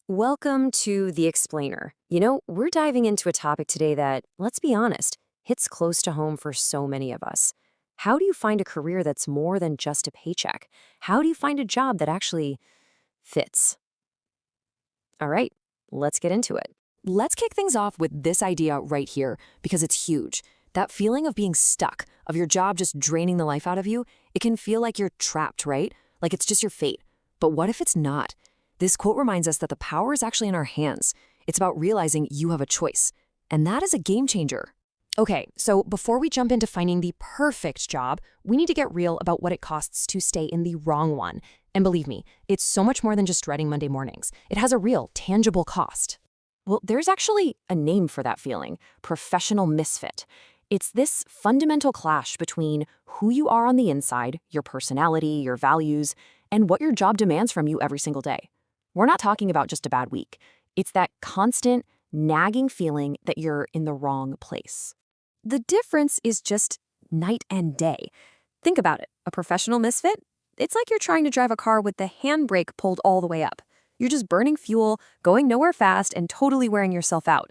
Welcome to The Explainer. We're diving into a topic today that, let's be honest, hits close to home for so many of us. How do you find a career that's more than just a paycheck? How do you find a job that actually fits? All right, let's get into it. Let's kick things off with this idea right here because it's huge. That feeling of being stuck, of your job just draining the life out of you, it can feel like you're trapped, right? Like it's just your fate. But what if it's not? This quote reminds us that the power is actually in our hands. It's about realizing you have a choice. And that is a game changer. Okay, so before we jump into finding the perfect job, we need to get real about what it costs to stay in the wrong one. And believe me, it's so much more than just dreading Monday mornings. It has a real, tangible cost. Well, there's actually a name for that feeling: professional misfit. It's this fundamental clash between who you are on the inside, your personality, your values, and what your job demands from you every single day. We're not talking about just a bad week. It's that constant, nagging feeling that you're in the wrong place. The difference is just night and day. Think about it. A professional misfit? It's like you're trying to drive a car with the handbrake pulled all the way up. You're just burning fuel, going nowhere fast, and totally wearing yourself out.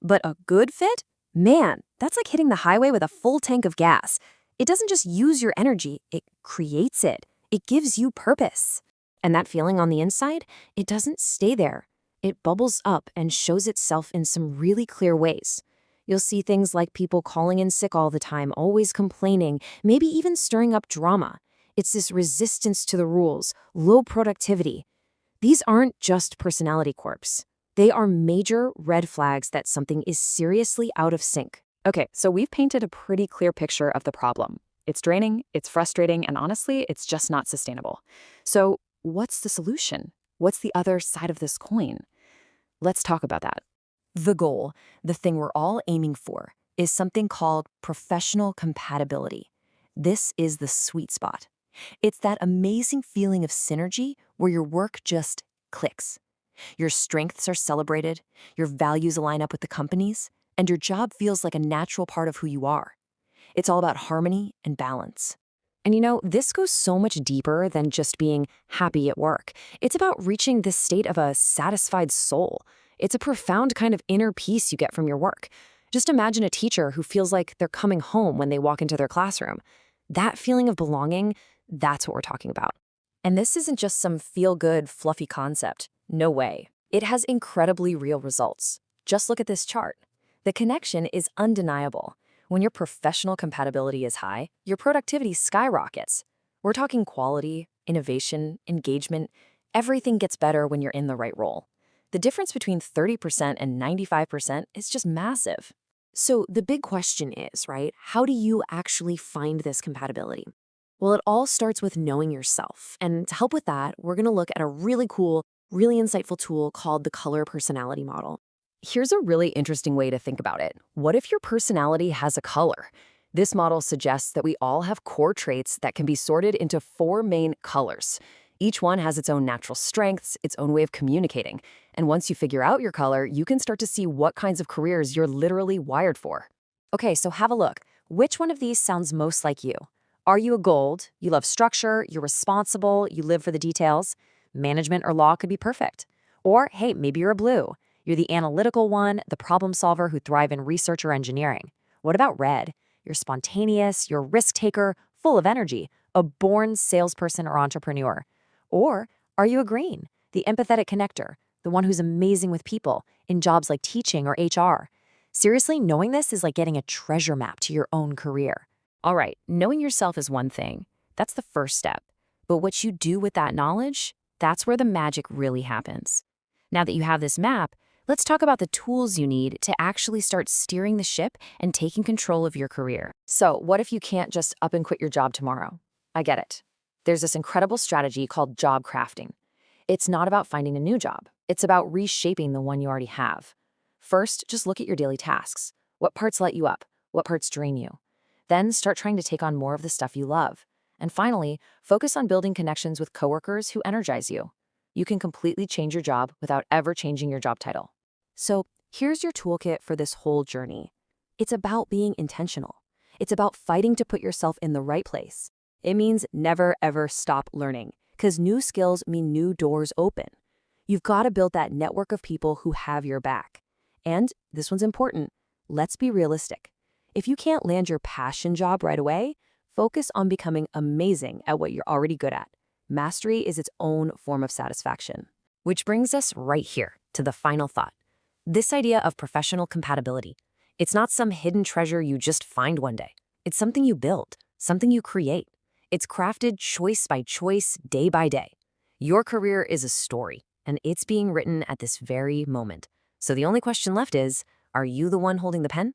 But a good fit? Man, that's like hitting the highway with a full tank of gas. It doesn't just use your energy, it creates it. It gives you purpose. And that feeling on the inside, it doesn't stay there. It bubbles up and shows itself in some really clear ways. You'll see things like people calling in sick all the time, always complaining, maybe even stirring up drama. It's this resistance to the rules, low productivity. These aren't just personality quirks. They are major red flags that something is seriously out of sync. Okay, so we've painted a pretty clear picture of the problem. It's draining, it's frustrating, and honestly, it's just not sustainable. So what's the solution? What's the other side of this coin? Let's talk about that. The goal, the thing we're all aiming for, is something called professional compatibility. This is the sweet spot. It's that amazing feeling of synergy where your work just clicks. Your strengths are celebrated, your values align up with the company's, and your job feels like a natural part of who you are. It's all about harmony and balance. And this goes so much deeper than just being happy at work. It's about reaching this state of a satisfied soul. It's a profound kind of inner peace you get from your work. Just imagine a teacher who feels like they're coming home when they walk into their classroom. That feeling of belonging, that's what we're talking about. And this isn't just some feel-good, fluffy concept. No way. It has incredibly real results. Just look at this chart. The connection is undeniable. When your professional compatibility is high, your productivity skyrockets. We're talking quality, innovation, engagement. Everything gets better when you're in the right role. The difference between 30% and 95% is just massive. So the big question is, right, how do you actually find this compatibility? Well, it all starts with knowing yourself. And to help with that, we're going to look at a really cool, really insightful tool called the color personality model. Here's a really interesting way to think about it. What if your personality has a color? This model suggests that we all have core traits that can be sorted into 4 main colors. Each one has its own natural strengths, its own way of communicating. And once you figure out your color, you can start to see what kinds of careers you're literally wired for. Okay, so have a look. Which one of these sounds most like you? Are you a gold? You love structure, you're responsible, you live for the details. Management or law could be perfect. Or, hey, maybe you're a blue. You're the analytical one, the problem solver who thrive in research or engineering. What about red? You're spontaneous, you're a risk taker, full of energy, a born salesperson or entrepreneur. Or are you a green, the empathetic connector, the one who's amazing with people in jobs like teaching or HR? Seriously, knowing this is like getting a treasure map to your own career. All right, knowing yourself is one thing. That's the first step. But what you do with that knowledge, that's where the magic really happens. Now that you have this map, let's talk about the tools you need to actually start steering the ship and taking control of your career. So, what if you can't just up and quit your job tomorrow? I get it. There's this incredible strategy called job crafting. It's not about finding a new job. It's about reshaping the one you already have. First, just look at your daily tasks. What parts light you up? What parts drain you? Then start trying to take on more of the stuff you love. And finally, focus on building connections with coworkers who energize you. You can completely change your job without ever changing your job title. So here's your toolkit for this whole journey. It's about being intentional. It's about fighting to put yourself in the right place. It means never, ever stop learning, because new skills mean new doors open. You've got to build that network of people who have your back. And this one's important. Let's be realistic. If you can't land your passion job right away, focus on becoming amazing at what you're already good at. Mastery is its own form of satisfaction. Which brings us right here to the final thought. This idea of professional compatibility. It's not some hidden treasure you just find one day. It's something you build, something you create. It's crafted choice by choice, day by day. Your career is a story, and it's being written at this very moment. So the only question left is, are you the one holding the pen?